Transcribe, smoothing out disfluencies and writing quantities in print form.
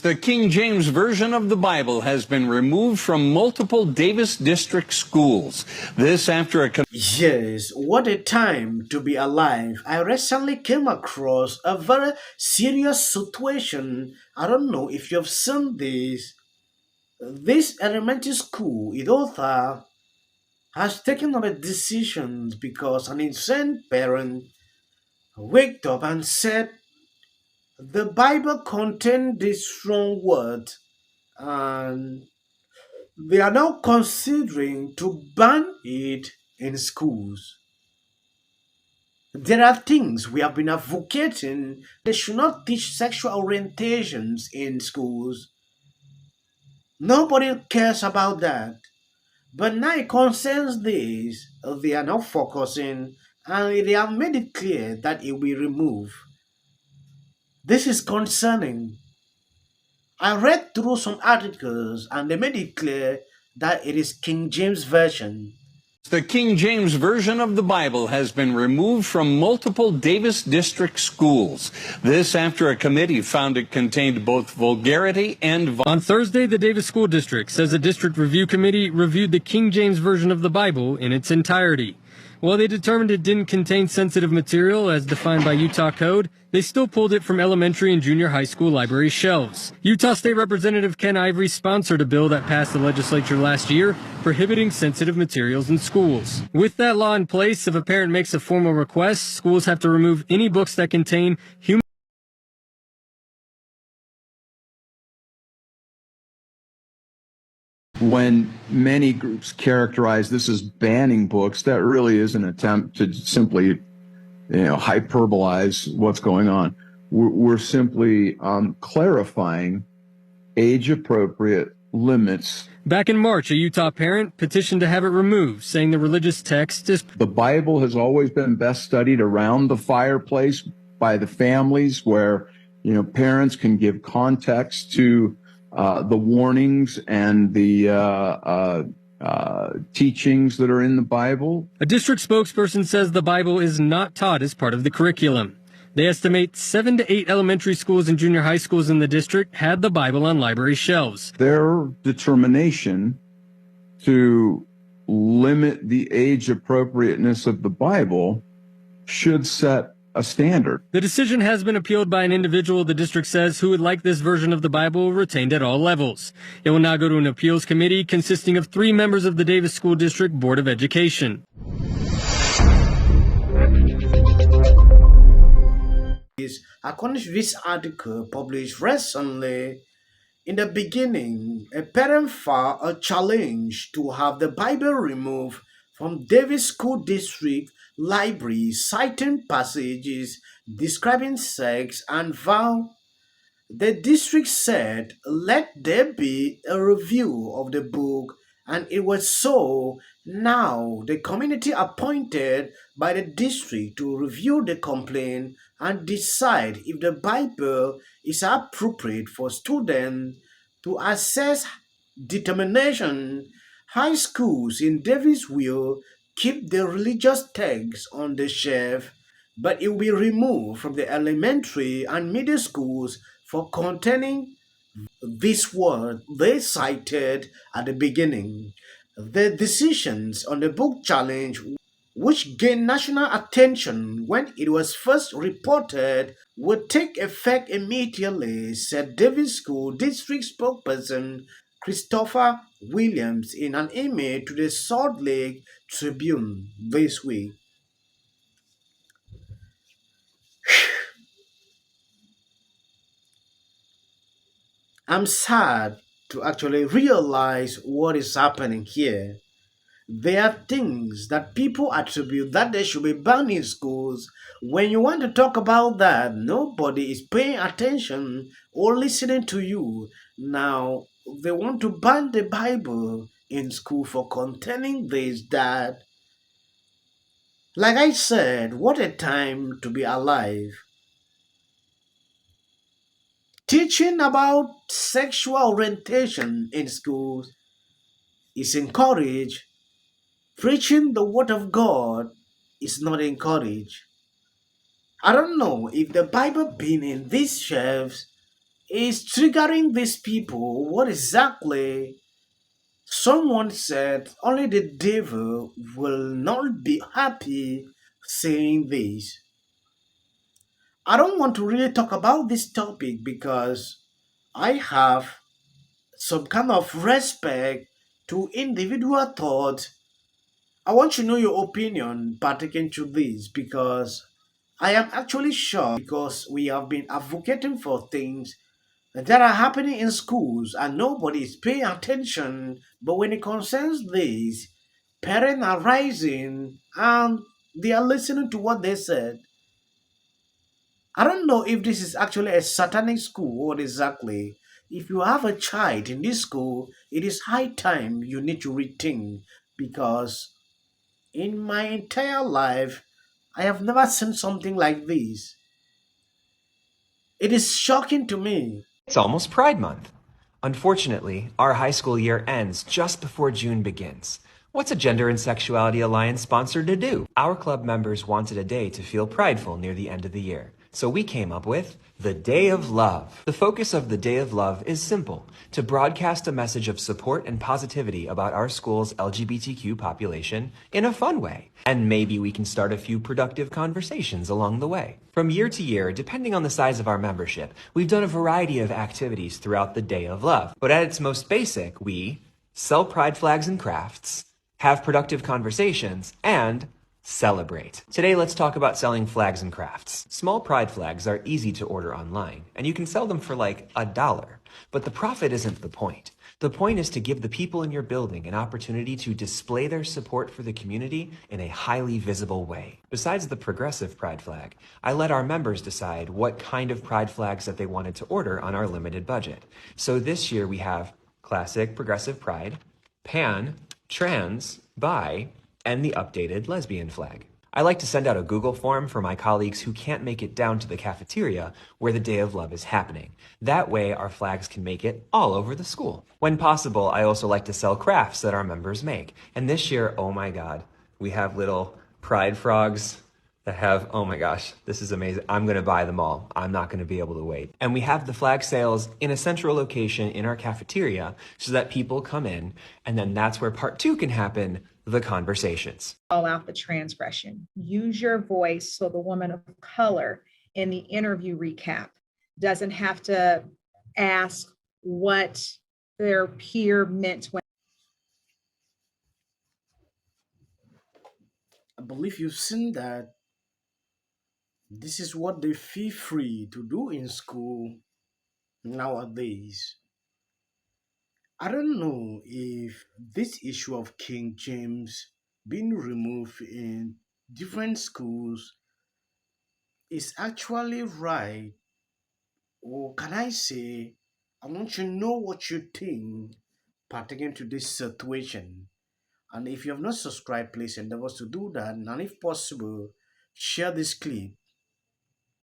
The King James Version of the Bible has been removed from multiple Davis District schools. This after a... Yes, what a time to be alive. I recently came across a very serious situation. I don't know if you've seen this. This elementary school in Otha has taken up a decision because an insane parent waked up and said the Bible contained this strong word, and they are now considering to ban it in schools. There are things we have been advocating. They should not teach sexual orientations in schools. Nobody cares about that. But now it concerns this. They are now focusing and they have made it clear that it will be removed. This is concerning. I read through some articles and they made it clear that it is King James Version. The King James Version of the Bible has been removed from multiple Davis District schools. This after a committee found it contained both vulgarity and... On Thursday, the Davis School District says a district review committee reviewed the King James Version of the Bible in its entirety. While they determined it didn't contain sensitive material as defined by Utah code, they still pulled it from elementary and junior high school library shelves. Utah State Representative Ken Ivory sponsored a bill that passed the legislature last year prohibiting sensitive materials in schools. With that law in place, if a parent makes a formal request, schools have to remove any books that contain human When many groups characterize this as banning books, that really is an attempt to simply, hyperbolize what's going on. We're simply clarifying age-appropriate limits. Back in March, a Utah parent petitioned to have it removed, saying the religious text is... The Bible has always been best studied around the fireplace by the families where, parents can give context to the warnings and the teachings that are in the Bible. A district spokesperson says the Bible is not taught as part of the curriculum. They estimate 7 to 8 elementary schools and junior high schools in the district had the Bible on library shelves. Their determination to limit the age appropriateness of the Bible should set a standard. The decision has been appealed by an individual, the district says, who would like this version of the Bible retained at all levels. It will now go to an appeals committee consisting of 3 members of the Davis School District Board of Education. According to this article published recently, in the beginning, a parent filed a challenge to have the Bible removed from Davis School District Library, citing passages describing sex and vow. The district said, let there be a review of the book, and it was so. Now, the committee appointed by the district to review the complaint and decide if the Bible is appropriate for students to assess determination. High schools in Davis will keep the religious text on the shelf, but it will be removed from the elementary and middle schools for containing this word they cited at the beginning. The decisions on the book challenge, which gained national attention when it was first reported, would take effect immediately, said Davis School District spokesperson Christopher Williams in an email to the Salt Lake Tribune this week. I'm sad to actually realize what is happening here. There are things that people attribute that they should be banned in schools. When you want to talk about that, nobody is paying attention or listening to you. Now, they want to ban the Bible in school for containing this, that. Like I said, what a time to be alive. Teaching about sexual orientation in schools is encouraged. Preaching the Word of God is not encouraged. I don't know if the Bible being in these shelves is triggering these people. What exactly? Someone said only the devil will not be happy saying this. I don't want to really talk about this topic because I have some kind of respect to individual thought. I want to know your opinion pertaining to this because I am actually shocked because we have been advocating for things that are happening in schools and nobody is paying attention. But when it concerns this, parents are rising and they are listening to what they said. I don't know if this is actually a satanic school or exactly. If you have a child in this school, it is high time you need to rethink because in my entire life, I have never seen something like this. It is shocking to me. It's almost Pride Month. Unfortunately, our high school year ends just before June begins. What's a Gender and Sexuality Alliance sponsor to do? Our club members wanted a day to feel prideful near the end of the year. So we came up with the Day of Love. The focus of the Day of Love is simple, to broadcast a message of support and positivity about our school's LGBTQ population in a fun way. And maybe we can start a few productive conversations along the way. From year to year, depending on the size of our membership, we've done a variety of activities throughout the Day of Love. But at its most basic, we sell pride flags and crafts, have productive conversations, and celebrate. Today, let's talk about selling flags and crafts. Small pride flags are easy to order online, and you can sell them for like $1. But the profit isn't the point. The point is to give the people in your building an opportunity to display their support for the community in a highly visible way. Besides the progressive pride flag, I let our members decide what kind of pride flags that they wanted to order on our limited budget. So this year we have classic progressive pride, pan, trans, bi, and the updated lesbian flag. I like to send out a Google form for my colleagues who can't make it down to the cafeteria where the Day of Love is happening. That way, our flags can make it all over the school. When possible, I also like to sell crafts that our members make. And this year, oh my God, we have little pride frogs that have, oh my gosh, this is amazing. I'm going to buy them all. I'm not going to be able to wait. And we have the flag sales in a central location in our cafeteria so that people come in, and then that's where part 2 can happen, the conversations. Call out the transgression. Use your voice so the woman of color in the interview recap doesn't have to ask what their peer meant when. I believe you've seen that this is what they feel free to do in school nowadays. I don't know if this issue of King James being removed in different schools is actually right, or can I say, I want to know what you think pertaining to this situation. And if you have not subscribed, please endeavor to do that. And if possible, share this clip